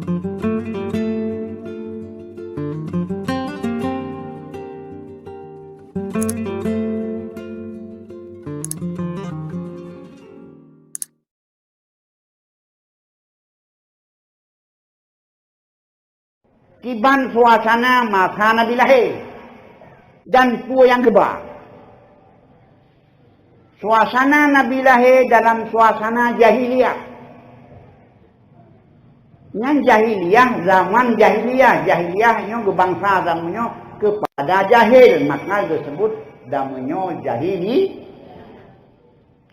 Tiban suasana masa Nabi lahir dan pua yang gebar. Suasana Nabi lahir dalam suasana jahiliyah. Yang jahiliyah, zaman jahiliyah. Jahiliyahnya gebangsa zamannya kepada jahil. Maka disebut namanya jahili.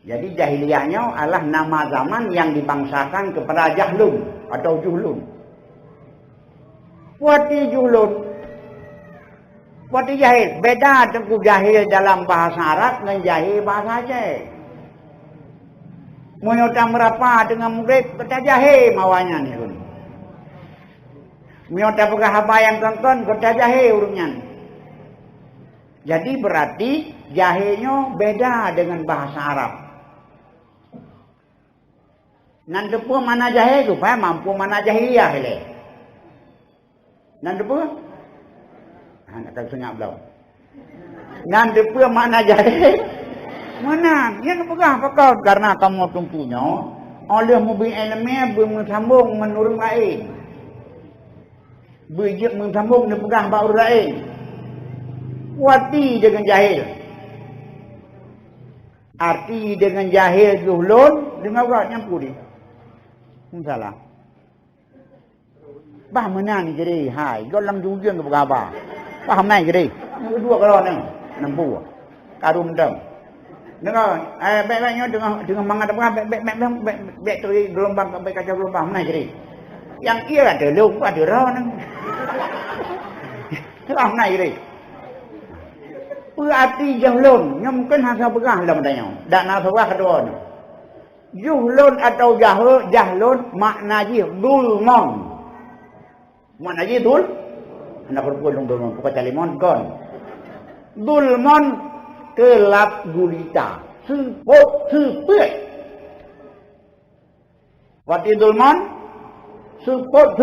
Jadi jahiliyahnya adalah nama zaman yang dibangsakan kepada jahlun atau juhlun. Wati julun, wati jahil. Beda tengku jahil dalam bahasa Arab dengan jahil bahasa Aceh. Menyota merapa dengan murid kata jahil mawanya ni pun. Menyota pegah apa yang tonton kata jahil urungnya. Jadi berarti jahilnya beda dengan bahasa Arab. Nanti pun mana jahil tu, mampu mana jahiliyah le. Nan depa? Nak tahu senyap belau. Nan depa mana jahil? Mana? Dia pegah pakau karena kamu tumpunya oleh mobil ilmiah bersambung menurut lain. Berjek bersambung dia pegah baru lain. Wati dengan jahil. Arti dengan jahil zuhlun dengan orang nyampur dia. Salah. Bah mana ni jadi, hai, kau lang jujur ke berapa? Bah mana jadi? Dua kalau neng, nampu, karum dong. Dengar, baik-baiknya dengan mangat apa? Baik tu gelombang, baik kacau gelombang mana jadi? Yang ia ada lupa ada roh neng. Bah mana jadi? Berarti jahlun, yang mungkin hasil begah dalam tanya. Tak nak sebab kedua. Juhlun atau jahlun maknanya dulmon. Mana aja dul? Anak perempuan dulmon, bukan calimon kon. Dulmon kelap gulita, seput. Wati dulmon, seput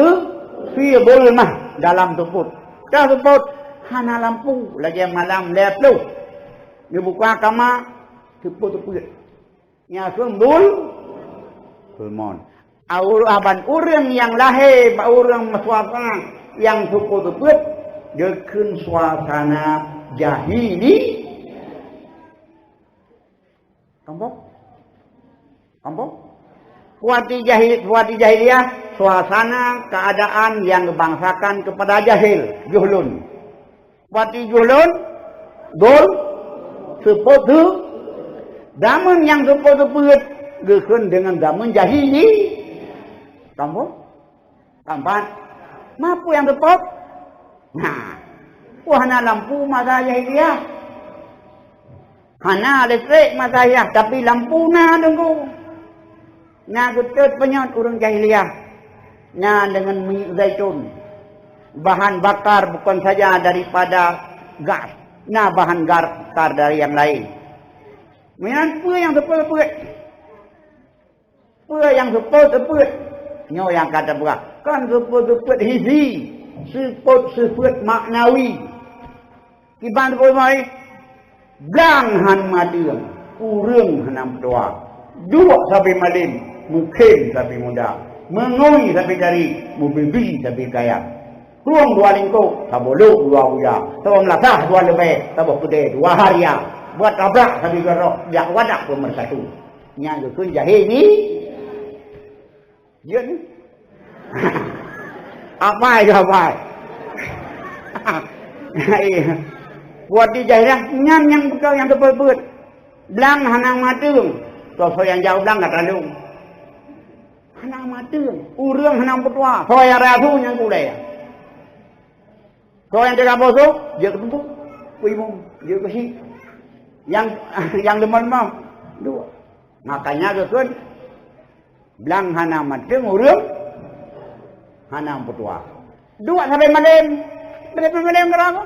fi dulmah dalam tuput. Dah seput hana lampu lagi malam leplu. Dia buka kamar seput. Nya dulmon. Aban orang yang lahir, orang suasana yang suku tersebut, dia kun suasana jahili. Kampung? Wati jahiliyah, suasana keadaan yang dibangsakan kepada jahil, juhlun. Wati juhlun, dul, seputu, daman yang suku tersebut, dia kun dengan daman jahili. Kamu? Kampan? Mampu yang tepat? Nah, wahana lampu masa jahiliyah. Hana listrik masa jahiliyah, tapi lampu na tunggu. Nah, kutut penyot orang jahiliyah. Nah, dengan minyak zaitun. Bahan bakar bukan saja daripada gas. Nah, bahan bakar dari yang lain. Minyak apa yang tepat? Apa yang tepat? Nyo yang kata berat. Kan seput hisi. Seput maknawi. Kiban seput mai. Blang han madiang. Urung hanam tua. Dua sampai malim. Mungkin sampai muda. Mengui sampai dari. Mubibi sampai kaya. Ruang dua lingkup. Taboluk dua buja. Tawang latah dua lebih. Tabok gede dua haria. Buat tabrak sampai gerok. Yak wadak pemersatu. Yang itu jahil ni. Ya ni. Apa itu apa? Buat di jahiliyah nyam yang bekal yang tebel-tebel. Belang hanang matung. Kalau yang jauh belang kata lu. Hanang matung. Urang hanang petua. So yang rasu yang kulai. So yang jaga bosok, dia ketutup. Kuimum, dia kasih. Yang demam dua. Makanya tu belang hanang matung urang hanang petua. Dua sampai malam. Berapa malam kerana?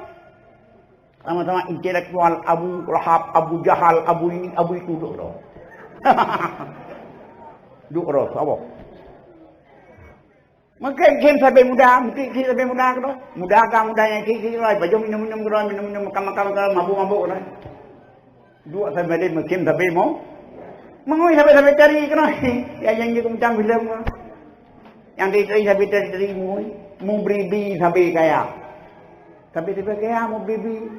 Sama-sama intelektual Abu Lahab, Abu Jahal, Abu ini, Abu itu duk roh. Duk roh, apa? Mungkin sampai muda, mungkin sampai muda ke muda kan mudanya kiki lah, baju minum makan mabuk lah. Dua sampai dia mungkin sampai mau mengoi sampai cari kena. Yang dia macam film. Yang dia sampai cari mau beri sampai kaya. Sampai kaya mau beri.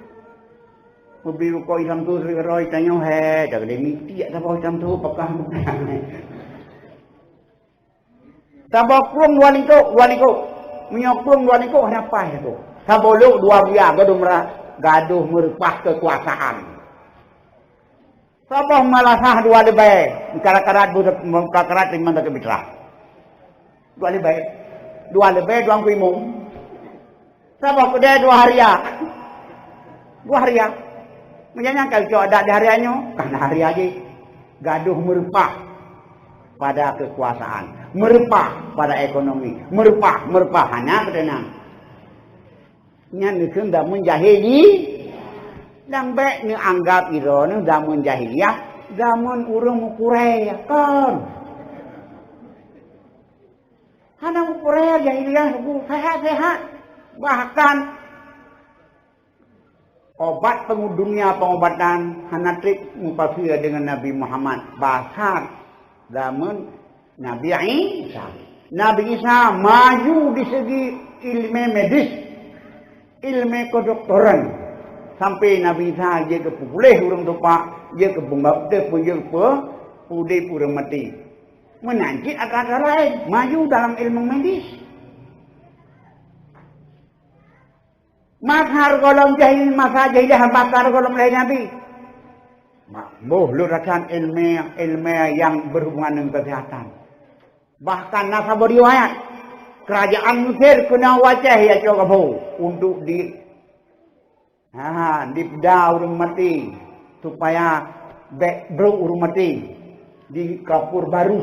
Mau beri kau Islam tu sampai roy tanya dah dia miti tak apa Islam tu pakah. Sabah kurung dua liko. Menyokong dua liko apa itu? Sabah lu dua biar gaduh merupah kekuasaan. Sabah malasah dua lebay. Karat budak karat lima tak bercerah. Dua lebay dua kuimung. Sabah kedai 2 hari ya. 2 hari ya. Menyangka kalau ada di hariannya, karena hari aja gaduh merupah pada kekuasaan. Merupah pada ekonomi, merupah hanya ketenang. Yang dah menjahili, dan baik ni anggap iro ni dah menjahiliyah, zaman urung mukurai kan. Hana mukurai jahiliyah sehat. Bahkan obat dunia pengobatan hanatrik mufasir dengan Nabi Muhammad bahasa zaman Nabi Isa. Nabi Isa maju di segi ilmu medis, ilmu kedokteran. Sampai Nabi Isa dia kepulih urang tupak, dia kebunggap dia punya pudih urang mati. Menanjit agak lain, maju dalam ilmu medis. Makar golong jahil masa jahiliyah bakar golong lain Nabi. Makmuh lurakan ilmu yang berhubungan dengan kesehatan. Bahkan nasabah riwayat kerajaan Mesir kena wajah ya coba untuk dipeda urung mati supaya bro urung mati di kapur baru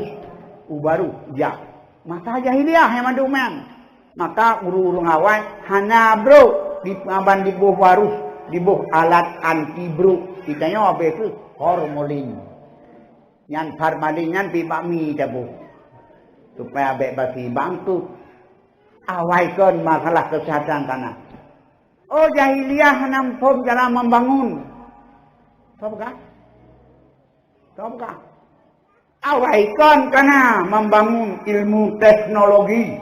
ya masa jahiliyah yang manduman maka urung awal hana bro di aban di buh barus di buh alat anti bro kitanya apa itu hormolin yang formalin yang bakmi dabuh supaya baik bagi bantu awaikan masalah kesehatan tanah. Oh jahiliyah nampun cara membangun. Tahu kah? Awaikan karena membangun ilmu teknologi.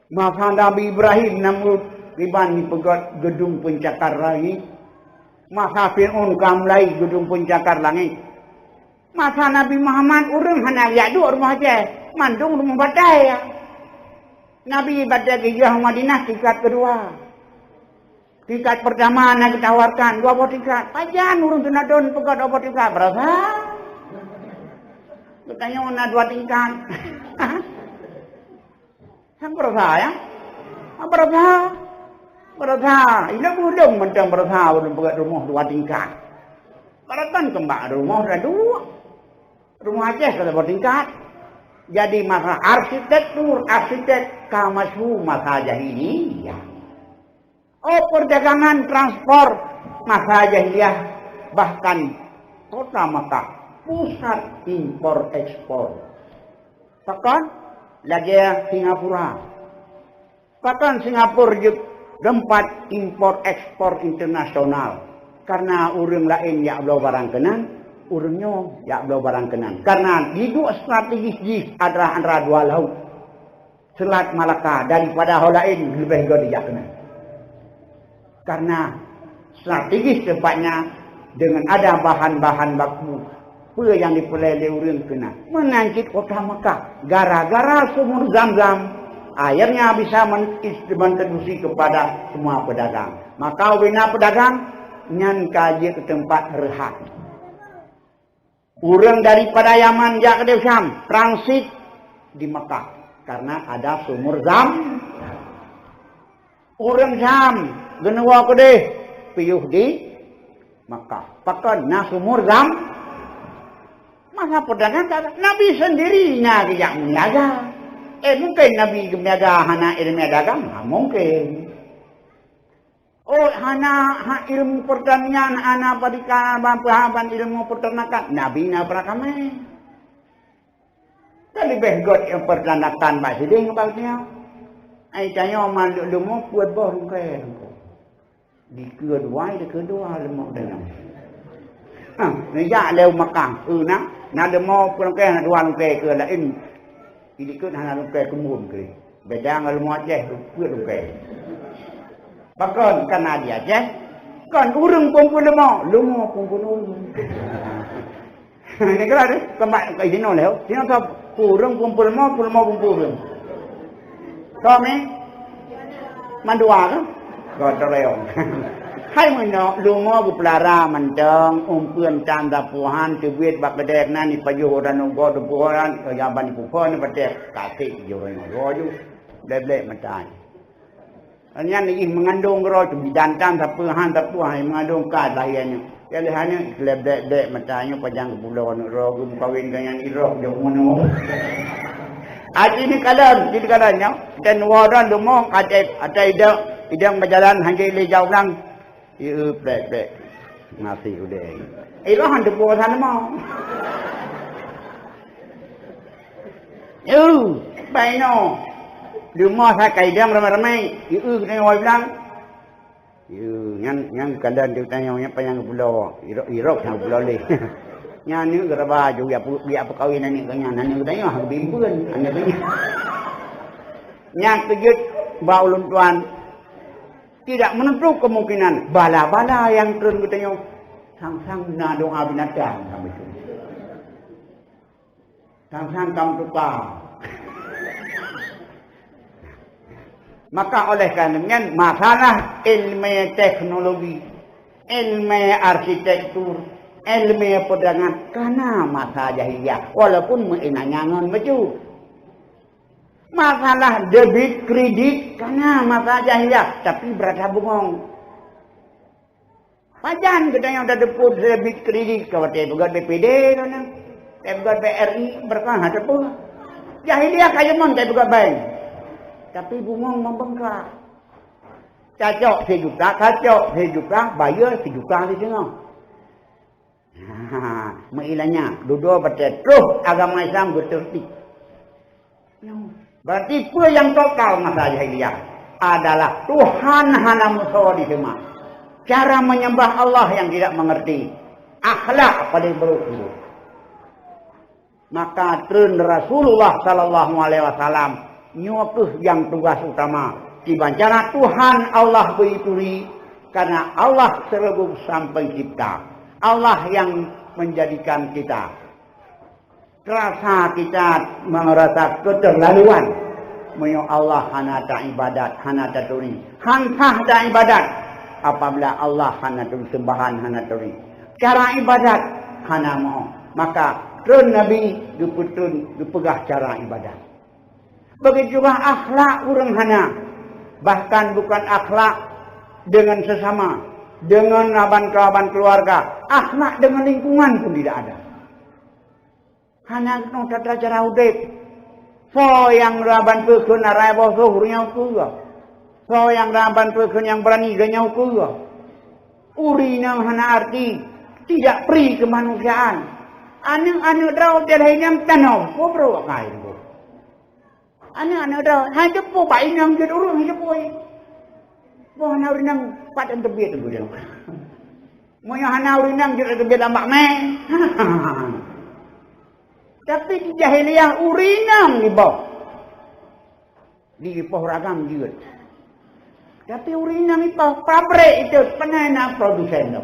Masa Nabi Ibrahim namrud riban pegat gedung pencakar langit. Masa Fir'aun kamlai gedung pencakar langit. Masa Nabi Muhammad urang hana ya dua rumah aja. Mandung rumah badai ya. Nabi badai hijrah Madinah tingkat kedua. Tingkat pertama nak ditawarkan 2 tingkat. Pajan urung tunadon pegat 2 tingkat. Berapa? Bertanya mana 2 tingkat. Sang berapa ya? Berapa? Ini belum mentang berapa belum pegat rumah 2 tingkat. Berapa kembang rumah ada 2. Rumah aja kalau 2 tingkat. Jadi masa arsitek kamasu masa jahiliyah. Oh perdagangan transport masa jahiliyah bahkan kota Makkah pusat impor ekspor. Bahkan lagi Singapura. Bahkan Singapura juga tempat impor ekspor internasional. Karena orang lain yang belum barang kenan. Urungnya ya belum barang kenan. Karena di dua strategis adalah antara 2 laut. Selat Malaka daripada hal lain lebih gede ya kenan. Karena strategis tempatnya dengan ada bahan-bahan baku apa yang dipelai urang kena menanjit kota Mekah. Gara-gara sumur Zam-Zam airnya bisa mendistribusi kepada semua pedagang. Maka wina pedagang nyan kaji ke tempat rehat. Urang daripada Yaman jak ke Syam transit di Mekah karena ada sumur Zam. Urang Syam genua kedeh piyuh di Mekah. Pakai na sumur Zam. Masa pedagang kata Nabi sendiri nak yang meniaga. Mungkin Nabi meniaga hana ilmu dagang? Mungkin. Oh, hana ilmu pertanian, hana padikan, bahan ilmu peternakan. Nabi nak pernah kami. Kan lebih god yang pertanakan bak seding bagnya. Ai tanya malu lumo puat boh ke. Di kedua lemok dengan. Ni ya leu makang. Na demo pulang ke na dua ke la in. Ini ke na ke kemun ke. Beda ngal mo je puat ke. Bakon kan dia je. Kan urang kumpul lumo kumpul urang. Ini kan kembali ke sini leh. Sini tu urang kumpul mo kumpul urang. Kami mandua kan? Kau terleong. Hai mana lumo bupelara mendang umpian canda puhan tebuit bak bedek nani pajuran ugo deburan jaban kupon bedek kasih joran roju leblek macam. Anya ni mengandung roju bidantan tapuhan mengandung kad lahiannya. Jadi hanya leblek macamnya panjang bulan roju kawin dengan irok jomono. Aji ni kalan, jadi kalannya dan waran lumo ada idang berjalan hanya le jauh lang. Ieu plek nasi udah. Ilo hantu buatan mau. Ieu baino. Lumo saya kaidang ramai-ramai. Ieu kena oi bilang. Ieu yang kalan dia tanya panjang pulau. Irok sang pulau le. Nya ni geraba ju ya biar perkawinan ni kanya nanya tanya hang bimbun anya tanya. Nya kejut bau luntuan tidak menutup kemungkinan bala-bala yang turun katanya sang-sang na doa binatang kami itu. Sang-sang kamu tukar. Maka oleh karenanya masalah ilmu teknologi, ilmu arsitektur, ilmu pedangan karena masa jahiliyah walaupun menanyangan baju. Masalah debit kredit karena masa jahiliyah tapi berada bungong. Pajan kita yang dah deput debit kredit kau teh bukan BPD kan, bukan BRI berkah ada pun. Jahiliyah kaya mon teh bukan bank. Tapi bungong membengkak. Cacok sejuta, bayar sejuta di sana. Menilainya, dua betul terus agama Islam bertertib. Berarti apa yang total masa jahiliyah adalah Tuhan hana musuh di semua. Cara menyembah Allah yang tidak mengerti. Akhlak paling buruk. Maka trun Rasulullah sallallahu alaihi wasallam nyuapus yang tugas utama. Dibancana Tuhan Allah berituri karena Allah serebuk sang pencipta. Allah yang menjadikan kita. Terasa kita merasa keterlaluan. Menyo Allah hana ta ibadat, hana ta turi. Hangkah ta ibadat. Apabila Allah hana turi sembahan, hana turi. Cara ibadat hana mau. Maka terun Nabi dipegah cara ibadat. Begitu juga akhlak orang hana. Bahkan bukan akhlak dengan sesama, dengan kawan-kawan keluarga, akhlak dengan lingkungan pun tidak ada. Hanya no tata cara hidup. So yang raban pekun arai bosoh hurnya kuga. So yang raban pekun yang berani ganya kuga. Uri nang hana arti tidak pri kemanusiaan. Anu draw terhadap yang tanam, ko bro kai ko. Anu draw, hai cepu bai nang jid urung hai cepu. Wah hana uri nang padan tebet tu dia. Moyo hana uri nang jid tebet ambak me. Tapi di jahiliyah urinam di bawah. Di bawah ragam juga. Tapi urinam itu pabrik itu penana produsen itu.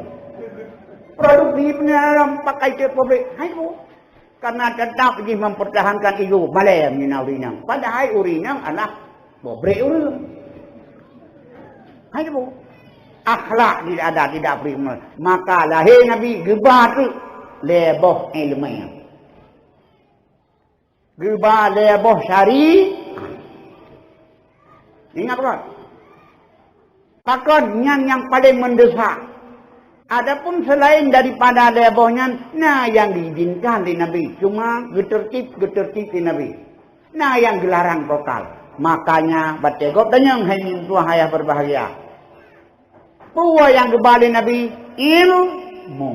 Produksi penana pakai itu pabrik. Hai bu. Karena tetap dia mempertahankan ego malam ni urinam. Padahal urinam adalah pabrik urinam. Hai bu. Akhlak tidak ada, tidak beri. Maka lahir Nabi gebah tu leboh ilmu. Gibah leboh syari. Ingat kan? Pakon yang paling mendesak. Adapun selain daripada lebohnya, nah yang diizinkan di Nabi. Cuma getertib di Nabi. Nah yang dilarang total. Makanya bategop dan yang hanya tua hayah berbahagia. Puwa yang kembali Nabi ilmu.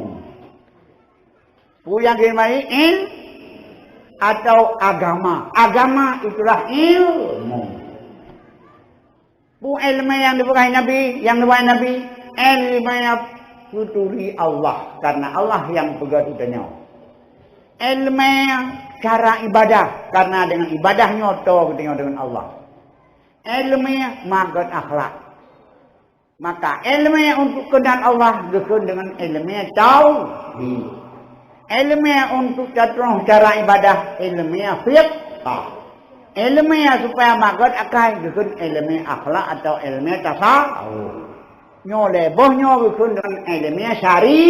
Puwa yang kembali ilmu. atau agama. Agama itulah ilmu. Bu ilmu yang diberikan Nabi, ilmu yang tuturi Allah, karena Allah yang pegang utanya. Ilmu cara ibadah, karena dengan ibadah nyoto dengan Allah. Ilmu magot akhlak. Maka ilmu untuk kenal Allah dikun dengan ilmu tauhid. Ilmu untuk cara ibadah, ilmu fiqh. Ilmu supaya magot akai dikun ilmu akhlak atau ilmu tasawuf. Nyo leboh nyo dikun dengan ilmu syari.